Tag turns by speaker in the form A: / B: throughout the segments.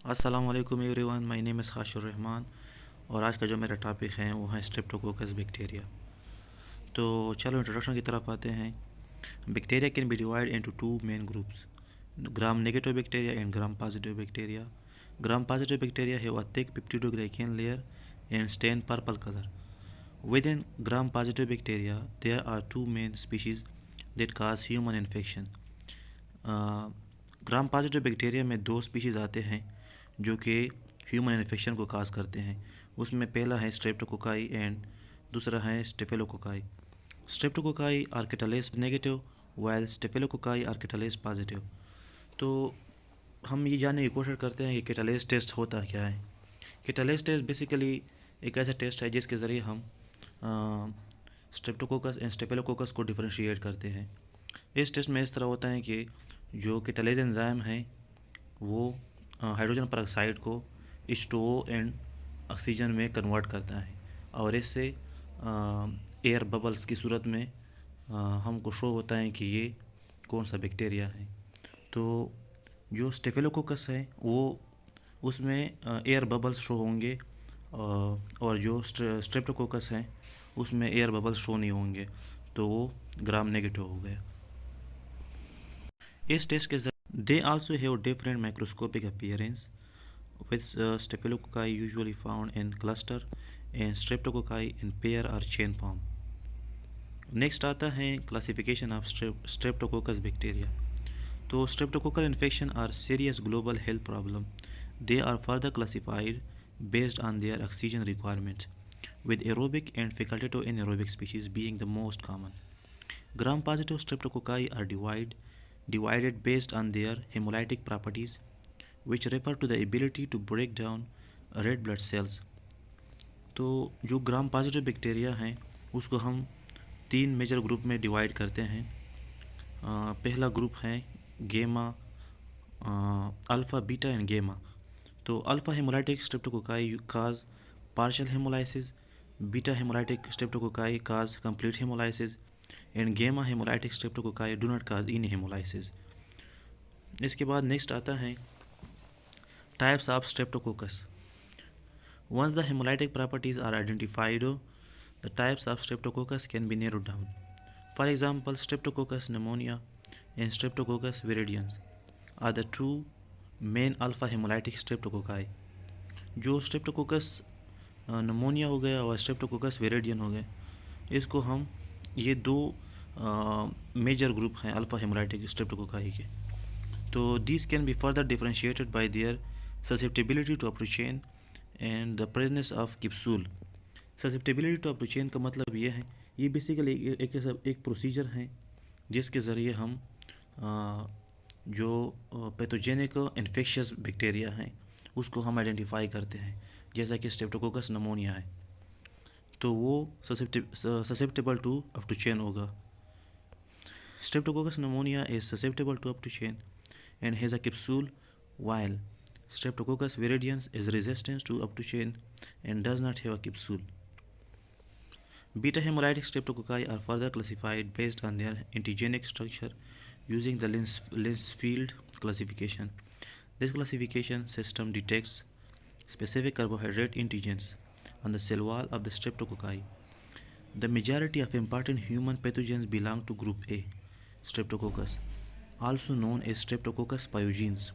A: अस्सलाम वालेकुम everyone, my name is Khashir Rahman. और आज का जो मेरा टॉपिक है वो है स्ट्रेप्टोकोकस बैक्टीरिया। तो चलो इंट्रोडक्शन की तरफ आते हैं। Bacteria can be divide into two main groups, gram negative bacteria and gram positive bacteria. Gram positive bacteria have a thick peptidoglycan layer and stain purple color. Within gram positive bacteria, there are two main species that cause human infection. Gram positive bacteria में दो species आते हैं जो कि human infection को काज करते हैं। उसमें पहला है स्ट्रेप्टोकोकाई एंड दूसरा है staphylococci. Streptococci are catalase negative while staphylococci are catalase positive. तो हम ये जानने की कोशिश करते हैं कि कैटालेस टेस्ट होता क्या है। कैटालेस टेस्ट बेसिकली एक ऐसा टेस्ट है जिसके ज़रिए हम स्ट्रेप्टोकोकस एंड स्टेफिलोकोकस को डिफरेंशिएट करते हैं। इस टेस्ट में इस तरह होता है कि जो कैटालेस एंजाइम है वो हाइड्रोजन परऑक्साइड को H2O एंड ऑक्सीजन में कन्वर्ट करता है और इससे एयर बबल्स की सूरत में हमको शो होता है कि ये कौन सा बैक्टीरिया है। तो जो स्टेफिलोकोकस है वो उसमें एयर बबल्स शो होंगे और जो स्ट्रेप्टोकोकस है उसमें एयर बबल्स शो नहीं होंगे, तो वो ग्राम नेगेटिव हो गया। इस टेस्ट के they also have different microscopic appearance, with Staphylococci usually found in cluster and Streptococci in pair or chain form. Next आता है क्लासिफिकेशन ऑफ स्ट्रेप्टोकोकस बैक्टीरिया। तो streptococcal infection are serious global health problem. They are further classified based on their oxygen requirements, with aerobic and facultative anaerobic species being the most common. Gram-positive streptococci are divided based on their hemolytic properties, which refer to the ability to break down red blood cells. तो जो gram positive bacteria हैं उसको हम तीन major group में divide करते हैं। पहला ग्रुप है गेमा, अल्फ़ा, बीटा एंड गेमा। तो alpha hemolytic streptococci cause partial hemolysis, beta hemolytic streptococci cause complete hemolysis and gamma hemolytic streptococci do not cause in hemolysis. इसके बाद नेक्स्ट आता है types of streptococcus. Once the hemolytic properties are identified, the types of streptococcus can be narrowed down. For example, Streptococcus pneumonia and Streptococcus viridans are the two main alpha hemolytic streptococci. जो Streptococcus pneumonia हो गया और Streptococcus viridans हो गए, इसको हम ये दो मेजर ग्रुप हैं अल्फा हेमोलाइटिक स्ट्रेप्टोकोकाई के। तो these can be further differentiated by their susceptibility to approachane and the presence of capsule. Susceptibility to optochin का मतलब ये है, ये बेसिकली एक प्रोसीजर है जिसके ज़रिए हम जो पैथोजेनिक इन्फेक्शियस बैक्टीरिया हैं उसको हम आइडेंटिफाई करते हैं। जैसा कि स्ट्रेप्टोकोकस नमोनिया है तो वो ससेप्टेबल टू अप्रोचेन होगा। Streptococcus pneumoniae is susceptible to optochin and has a capsule, while Streptococcus viridans is resistant to uptocin and does not have a capsule. Beta hemolytic streptococci are further classified based on their antigenic structure using the Linsfield classification. This classification system detects specific carbohydrate antigens on the cell wall of the streptococci. The majority of important human pathogens belong to group A, Streptococcus, also known as Streptococcus pyogenes.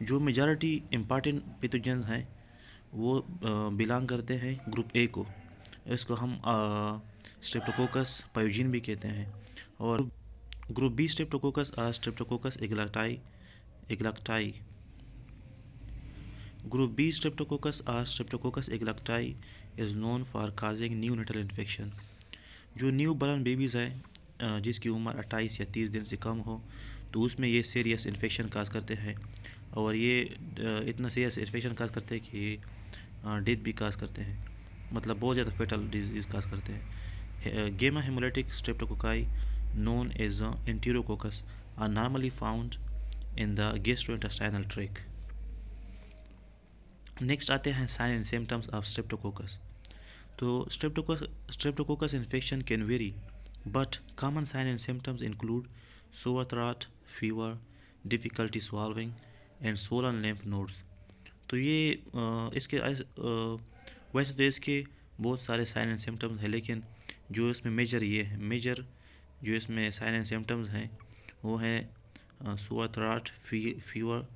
A: जो majority important pathogens हैं वो belong करते हैं group A को। इसको हम Streptococcus पायोजीन भी कहते हैं। और group B streptococcus or streptococcus agalactiae. Group B streptococcus or streptococcus agalactiae is known for causing neonatal infection. जो न्यू बर्न बेबीज़ हैं जिसकी उम्र 28 या 30 दिन से कम हो तो उसमें ये सीरियस इन्फेक्शन काज करते हैं और ये इतना सीरियस इन्फेक्शन काज करते हैं कि डेथ भी काज करते हैं, मतलब बहुत ज़्यादा फेटल डिजीज़ काज करते हैं। Gamma hemolytic streptococci known as enterococcus are normally found in the gastrointestinal tract. Next आते हैं sign and symptoms of streptococcus. तो streptococcus infection can vary, but common signs and symptoms include sore throat, fever, difficulty swallowing, and swollen lymph nodes. तो ये वैसे तो इसके बहुत सारे साइन एंड सिम्टम्स हैं, लेकिन जो इसमें मेजर जो इसमें साइन एंड सिम्टम्स हैं वो हैं sore throat, fever,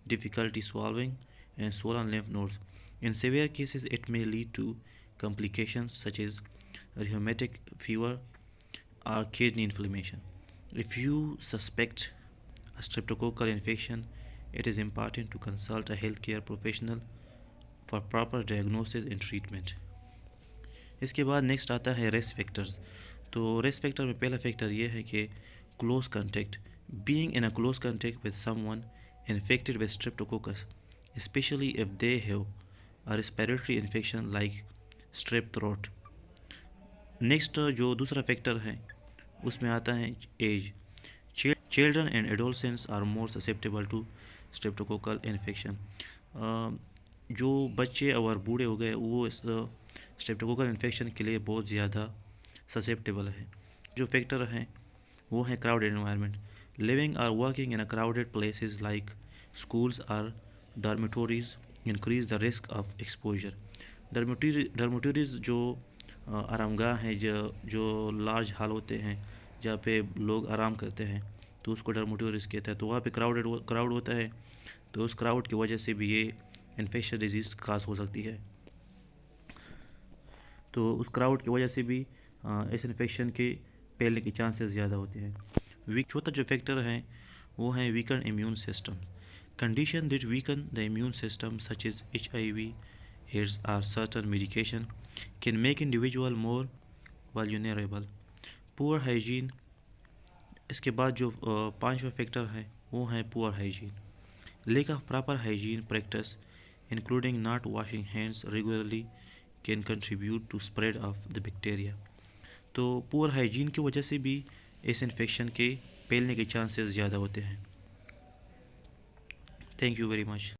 A: difficulty swallowing, and swollen lymph nodes. In severe cases, it may lead to complications such as rheumatic fever or kidney inflammation. If you suspect a streptococcal infection, it is important to consult a healthcare professional for proper diagnosis and treatment. इसके बाद next आता है risk factors. तो risk factor में पहला factor ये है कि close contact, being in a close contact with someone infected with streptococcus, especially if they have a respiratory infection like strep throat. Next जो दूसरा फैक्टर है उसमें आता है age. Children and adolescents are more susceptible to streptococcal infection. जो बच्चे और बूढ़े हो गए वो इस स्ट्रेप्टोकोकल इन्फेक्शन के लिए बहुत ज़्यादा ससेप्टेबल है। जो फैक्टर हैं वो है क्राउडेड एनवायरनमेंट, लिविंग और working in a crowded places like schools और dormitories increase the risk of exposure. Dormitories जो आरामगाह हैं, जो लार्ज हॉल होते हैं जहाँ पे लोग आराम करते हैं, तो उसको डॉर्मेटोरीज कहते हैं। तो वहाँ पे क्राउड होता है, तो उस क्राउड की वजह से भी ये इन्फेक्शन डिजीज़ काज हो सकती है। तो उस क्राउड की वजह से भी इस इन्फेक्शन के फैलने के चांसेस ज़्यादा होते हैं। चौथा जो फैक्टर है वो है weaken immune system. Condition that weaken the immune system such as HIV, AIDS और certain medication can make individual more vulnerable. Poor hygiene. इसके बाद जो पांचवा फैक्टर है वो है poor hygiene, lack of proper hygiene practice including not washing hands regularly can contribute to spread of the bacteria. तो poor hygiene की वजह से भी इस इन्फेक्शन के फैलने के चांसेस ज़्यादा होते हैं। Thank you very much.